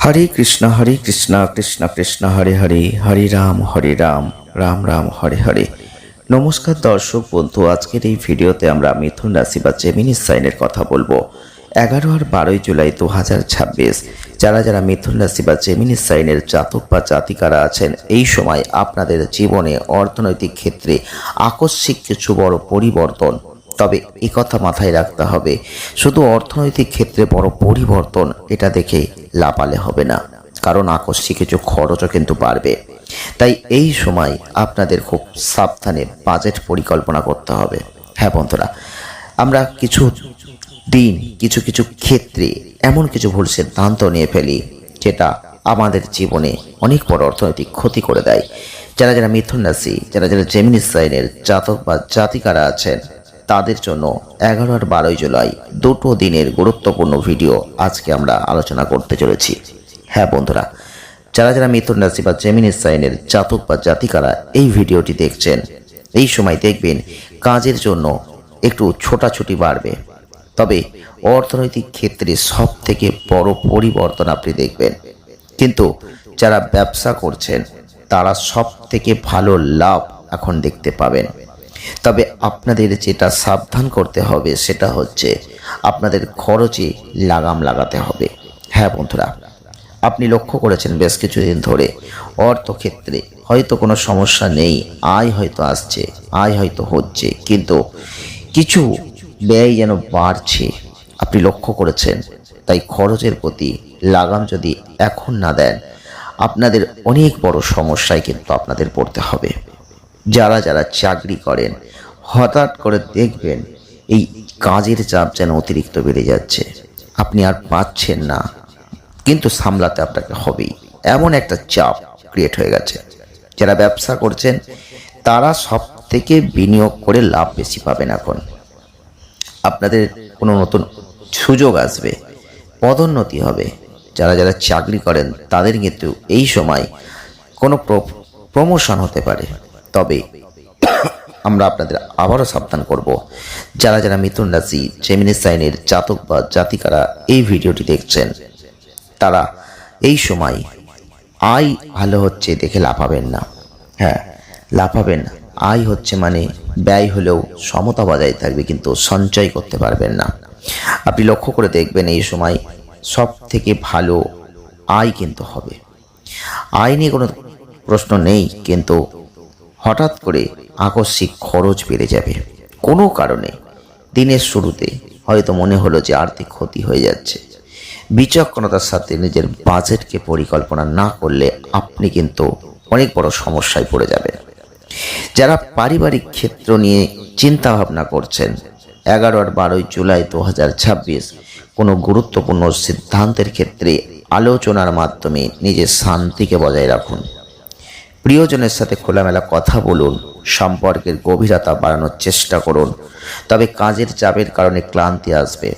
হরে কৃষ্ণ কৃষ্ণ কৃষ্ণ হরে হরে, হরে রাম রাম রাম হরে হরে। নমস্কার দর্শক বন্ধু, আজকের এই ভিডিওতে আমরা মিথুন রাশি বা জেমিনি সাইনের কথা বলবো। 11 আর 12 জুলাই 2026 যারা যারা মিথুন রাশি বা জেমিনি সাইনের জাতক বা জাতিকারা আছেন, এই সময় আপনাদের জীবনে অর্থনৈতিক ক্ষেত্রে আকস্মিক কিছু বড় পরিবর্তন। তবে এই কথা মাথায় রাখতে হবে, শুধু অর্থনৈতিক ক্ষেত্রে বড় পরিবর্তন এটা দেখে লাপালে হবে না, কারণ আকস্মিক কিছু খরচও কিন্তু বাড়বে। তাই এই সময় আপনাদের খুব সাবধানে বাজেট পরিকল্পনা করতে হবে। হ্যাঁ বন্ধুরা, আমরা কিছু দিন কিছু কিছু ক্ষেত্রে এমন কিছু ভুল সিদ্ধান্ত নিয়ে ফেলি যেটা আমাদের জীবনে অনেক বড় অর্থনৈতিক ক্ষতি করে দেয়। যারা যারা মিথুন রাশি, যারা যারা জেমিনি সাইনের জাতক বা জাতিকারা আছেন, তাদের জন্য 11 আর 12 জুলাই দুটো দিনের গুরুত্বপূর্ণ ভিডিও আজকে আমরা আলোচনা করতে চলেছি। হ্যাঁ বন্ধুরা, যারা যারা মিথুন রাশি বা জেমিনি সাইনের জাতক বা জাতিকারা এই ভিডিওটি দেখছেন, এই সময় দেখবেন কাজের জন্য একটু ছোটাছুটি বাড়বে, তবে অর্থনৈতিক ক্ষেত্রে সব থেকে বড় পরিবর্তন আপনি দেখবেন। কিন্তু যারা ব্যবসা করছেন তারা সব থেকে ভালো লাভ এখন দেখতে পাবেন। তবে আপনাদের যেটা সাবধান করতে হবে সেটা হচ্ছে আপনাদের খরচে লাগাম লাগাতে হবে। হ্যাঁ বন্ধুরা, আপনি লক্ষ্য করেছেন বেশ কিছুদিন ধরে অর্থক্ষেত্রে হয়তো কোনো সমস্যা নেই, আয় হয়তো আসছে, আয় হয়তো হচ্ছে, কিন্তু কিছু ব্যয় যেন বাড়ছে, আপনি লক্ষ্য করেছেন। তাই খরচের প্রতি লাগাম যদি এখন না দেন, আপনাদের অনেক বড় সমস্যায় কিন্তু আপনাদের পড়তে হবে। যারা যারা চাকরি করেন, হঠাৎ করে দেখবেন এই কাজের চাপ যেন অতিরিক্ত বেড়ে যাচ্ছে, আপনি আর পাচ্ছেন না, কিন্তু সামলাতে আপনাকে হবেই, এমন একটা চাপ ক্রিয়েট হয়ে গেছে। যারা ব্যবসা করছেন তারা সব থেকে বিনিয়োগ করে লাভ বেশি পাবেন। এখন আপনাদের কোনো নতুন সুযোগ আসবে, পদোন্নতি হবে। যারা যারা চাকরি করেন তাদের কিন্তু এই সময় কোনো প্রমোশন হতে পারে। তবে আমরা আপনাদের আবারও সাবধান করব, যারা যারা মিথুন রাশি জেমিনি সাইনের জাতক বা জাতিকারা এই ভিডিওটি দেখছেন, তারা এই সময় আয় ভালো হচ্ছে দেখে লাফাবেন না। হ্যাঁ, লাফাবেন না। আয় হচ্ছে মানে ব্যয় হলেও সমতা বজায় থাকবে, কিন্তু সঞ্চয় করতে পারবেন না। আপনি লক্ষ্য করে দেখবেন এই সময় সব থেকে ভালো আয় কিন্তু হবে। আয় নিয়ে কোনো প্রশ্ন নেই, কিন্তু হঠাৎ করে আকস্মিক খরচ বেড়ে যাবে কোনো কারণে। দিনের শুরুতে হয়তো মনে হলো যে আর্থিক ক্ষতি হয়ে যাচ্ছে, বিচক্ষণতার সাথে নিজের বাজেটকে পরিকল্পনা না করলে আপনি কিন্তু অনেক বড় সমস্যায় পড়ে যাবেন। যারা পারিবারিক ক্ষেত্র নিয়ে চিন্তা ভাবনা করছেন, 11 আর 12 জুলাই 2026 কোনো গুরুত্বপূর্ণ সিদ্ধান্তের ক্ষেত্রে আলোচনার মাধ্যমে নিজের শান্তিকে বজায় রাখুন। প্রিয়জনের সাথে খোলামেলা কথা বলুন, সম্পর্কের গভীরতা বাড়ানোর চেষ্টা করুন। তবে কাজের চাপের কারণে ক্লান্তি আসবে।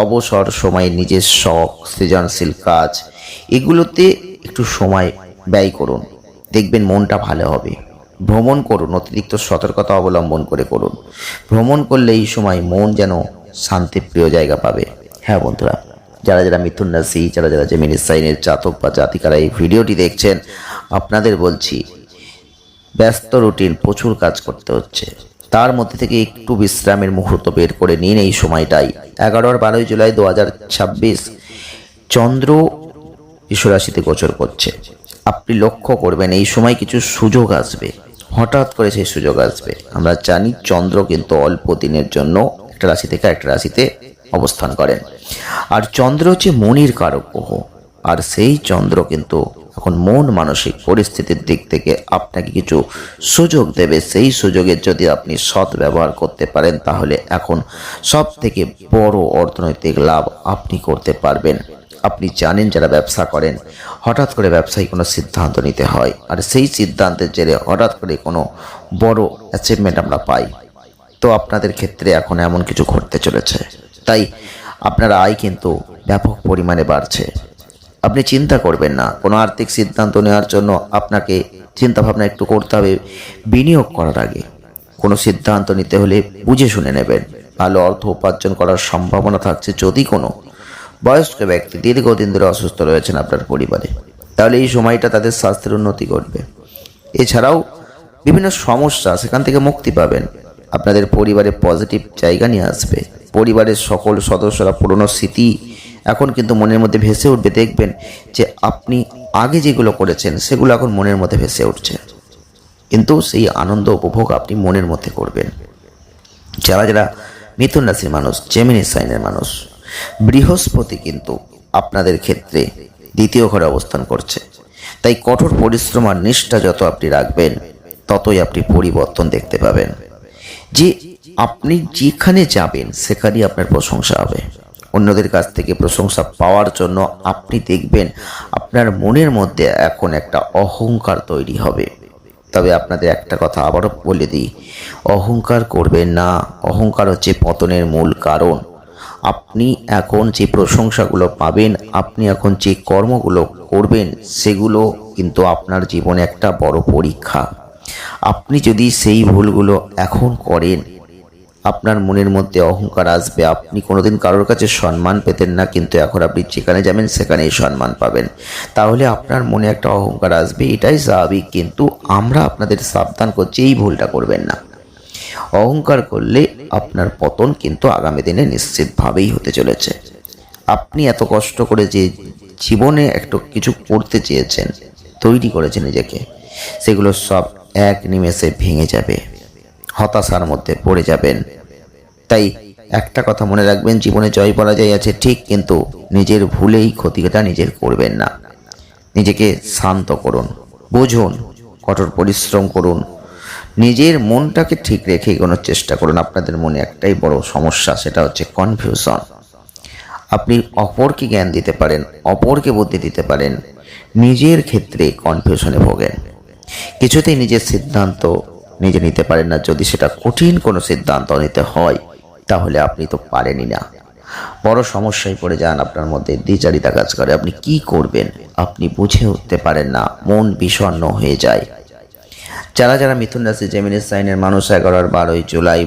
অবসর সময়ে নিজের শখ, সৃজনশীল কাজ, এগুলোতে একটু সময় ব্যয় করুন, দেখবেন মনটা ভালো হবে। ভ্রমণ করুন, অতিরিক্ত সতর্কতা অবলম্বন করে করুন। ভ্রমণ করলে এই সময় মন যেন শান্তিপ্রিয় জায়গা পাবে। হ্যাঁ বন্ধুরা, যারা যারা মিথুন রাশি, যারা যারা জেমিনি সাইনের জাতক বা জাতিকারা এই ভিডিওটি দেখছেন, আপনাদের বলছি ব্যস্ত রুটিন, প্রচুর কাজ করতে হচ্ছে, তার মধ্যে থেকে একটু বিশ্রামের মুহূর্ত বের করে নিন এই সময়টাই। 11 আর 12 জুলাই 2026 চন্দ্র বৃষ রাশিতে গোচর করছে। আপনি লক্ষ্য করবেন এই সময় কিছু সুযোগ আসবে, হঠাৎ করে সেই সুযোগ আসবে। আমরা জানি চন্দ্র কিন্তু অল্প দিনের জন্য একটা রাশি থেকে একটা রাশিতে অবস্থান করেন, আর চন্দ্র হচ্ছে মনির কারক গ্রহ, আর সেই চন্দ্র কিন্তু এখন মন মানসিক পরিস্থিতির দিক থেকে আপনাকে কিছু সুযোগ দেবে। সেই সুযোগের যদি আপনি সৎ ব্যবহার করতে পারেন, তাহলে এখন সব থেকে বড় অর্থনৈতিক লাভ আপনি করতে পারবেন। আপনি জানেন যারা ব্যবসা করেন, হঠাৎ করে ব্যবসায়ী কোনো সিদ্ধান্ত নিতে হয়, আর সেই সিদ্ধান্তের জেরে হঠাৎ করে কোনো বড় অ্যাচিভমেন্ট আমরা পাই। তো আপনাদের ক্ষেত্রে এখন এমন কিছু ঘটতে চলেছে, তাই আপনার আয় কিন্তু ব্যাপক পরিমাণে বাড়ছে। আপনি চিন্তা করবেন না, কোনো আর্থিক সিদ্ধান্ত নেওয়ার জন্য আপনাকে চিন্তা ভাবনা একটু করতে হবে। বিনিয়োগ করার আগে কোনো সিদ্ধান্ত নিতে হলে বুঝে শুনে নেবেন। ভালো অর্থ উপার্জন করার সম্ভাবনা থাকছে যদি কোনো বয়স্ক ব্যক্তি দীর্ঘদিন ধরে অসুস্থ রয়েছেন আপনার পরিবারে, তাহলে এই সময়টা তাদের স্বাস্থ্যের উন্নতি ঘটবে। এছাড়াও বিভিন্ন সমস্যা সেখান থেকে মুক্তি পাবেন। আপনাদের পরিবারে পজিটিভ জায়গা নিয়ে আসবে। পরিবারের সকল সদস্যরা পুরনো স্মৃতি এখন কিন্তু মনের মধ্যে ভেসে উঠবে। দেখবেন যে আপনি আগে যেগুলো করেছেন সেগুলো এখন মনের মধ্যে ভেসে উঠছে, কিন্তু সেই আনন্দ উপভোগ আপনি মনের মধ্যে করবেন। যারা যারা মিথুন রাশির মানুষ, জেমিনি সাইনের মানুষ, বৃহস্পতি কিন্তু আপনাদের ক্ষেত্রে দ্বিতীয় ঘরে অবস্থান করছে। তাই কঠোর পরিশ্রম আর নিষ্ঠা যত আপনি রাখবেন, ততই আপনি পরিবর্তন দেখতে পাবেন। যে আপনি যেখানে যাবেন সেখানেই আপনার প্রশংসা হবে। অন্যদের কাছ থেকে প্রশংসা পাওয়ার জন্য আপনি দেখবেন আপনার মনের মধ্যে এখন একটা অহংকার তৈরি হবে। তবে আপনাদের একটা কথা আবারও বলে দিই, অহংকার করবেন না। অহংকার হচ্ছে পতনের মূল কারণ। আপনি এখন যে প্রশংসাগুলো পাবেন, আপনি এখন যে কর্মগুলো করবেন, সেগুলো কিন্তু আপনার জীবনে একটা বড় পরীক্ষা। আপনি যদি সেই ভুলগুলো এখন করেন, আপনার মনের মধ্যে অহংকার আসবে। আপনি কোনোদিন কারোর কাছে সম্মান পেতেন না, কিন্তু এখন আপনি যেখানে যাবেন সেখানেই সম্মান পাবেন। তাহলে আপনার মনে একটা অহংকার আসবে, এটাই স্বাভাবিক। কিন্তু আমরা আপনাদের সাবধান করছি, এই ভুলটা করবেন না। অহংকার করলে আপনার পতন কিন্তু আগামী দিনে নিশ্চিতভাবেই হতে চলেছে। আপনি এত কষ্ট করে যে জীবনে একটু কিছু করতে চেয়েছেন, তৈরি করেছেন নিজেকে, সেগুলো সব এক নিমেষে ভেঙে যাবে। হতাশার মধ্যে পড়ে যাবেন। তাই একটা কথা মনে রাখবেন, জীবনে জয় পরাজয় আছে ঠিক, কিন্তু নিজের ভুলেই ক্ষতিটা নিজের করবেন না। নিজেকে শান্ত করুন, বুঝুন, কঠোর পরিশ্রম করুন, নিজের মনটাকে ঠিক রেখে এগোনোর চেষ্টা করুন। আপনাদের মনে একটাই বড় সমস্যা, সেটা হচ্ছে কনফিউশন। আপনি অপরকে জ্ঞান দিতে পারেন, অপরকে বুদ্ধি দিতে পারেন, নিজের ক্ষেত্রে কনফিউশনে ভোগেন। কিছুতেই নিজের সিদ্ধান্ত নিজে নিতে পারেন না। যদি সেটা কঠিন কোনো সিদ্ধান্ত নিতে হয়, তাহলে আপনি তো পারেনই না। বড় সমস্যায় পড়ে যান, আপনার মধ্যে দ্বিচারিতা কাজ করে। আপনি কি করবেন আপনি বুঝে উঠতে পারেন না, মন বিষণ্ণ হয়ে যায়। যারা যারা মিথুন রাশি জেমিনি সাইনের মানুষ, 11 আর 12 জুলাই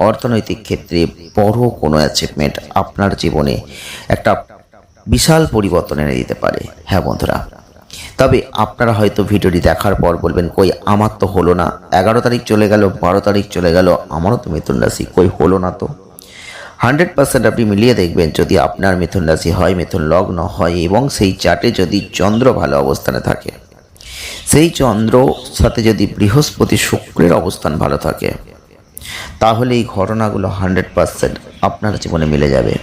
অর্থনৈতিক ক্ষেত্রে বড় কোনো অ্যাচিভমেন্ট আপনার জীবনে একটা বিশাল পরিবর্তন এনে দিতে পারে। হ্যাঁ বন্ধুরা, তবে আপনারা হয়তো ভিডিওটি দেখার পর বলবেন, কই আমার তো হলো না, 11 তারিখ চলে গেল, 12 তারিখ চলে গেল, আমারও তো মিথুন রাশি, কই হলো না তো। 100% আপনি মিলিয়ে দেখবেন, যদি আপনার মিথুন রাশি হয়, মিথুন লগ্ন হয়, এবং সেই চার্টে যদি চন্দ্র ভালো অবস্থানে থাকে, সেই চন্দ্র সাথে যদি বৃহস্পতি শুক্রের অবস্থান ভালো থাকে, তাহলে এই ঘটনাগুলো 100% আপনার জীবনে মিলে যাবে।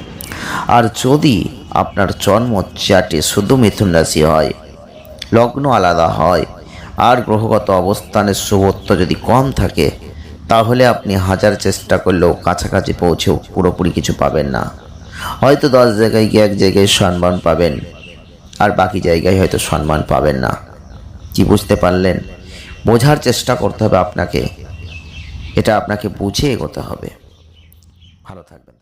আর যদি আপনার জন্ম চার্টে শুধু মিথুন রাশি হয়, লগ্ন আলাদা হয়, আর গ্রহগত অবস্থানের শুভত্ব যদি কম থাকে, তাহলে আপনি হাজার চেষ্টা করলেও কাছাকাছি পৌঁছেও পুরোপুরি কিছু পাবেন না। হয়তো 10 জায়গায় গিয়ে 1 জায়গায় সম্মান পাবেন, আর বাকি জায়গায় হয়তো সম্মান পাবেন না। কি বুঝতে পারলেন? বোঝার চেষ্টা করতে হবে আপনাকে, এটা আপনাকে বুঝে এগোতে হবে। ভালো থাকবেন।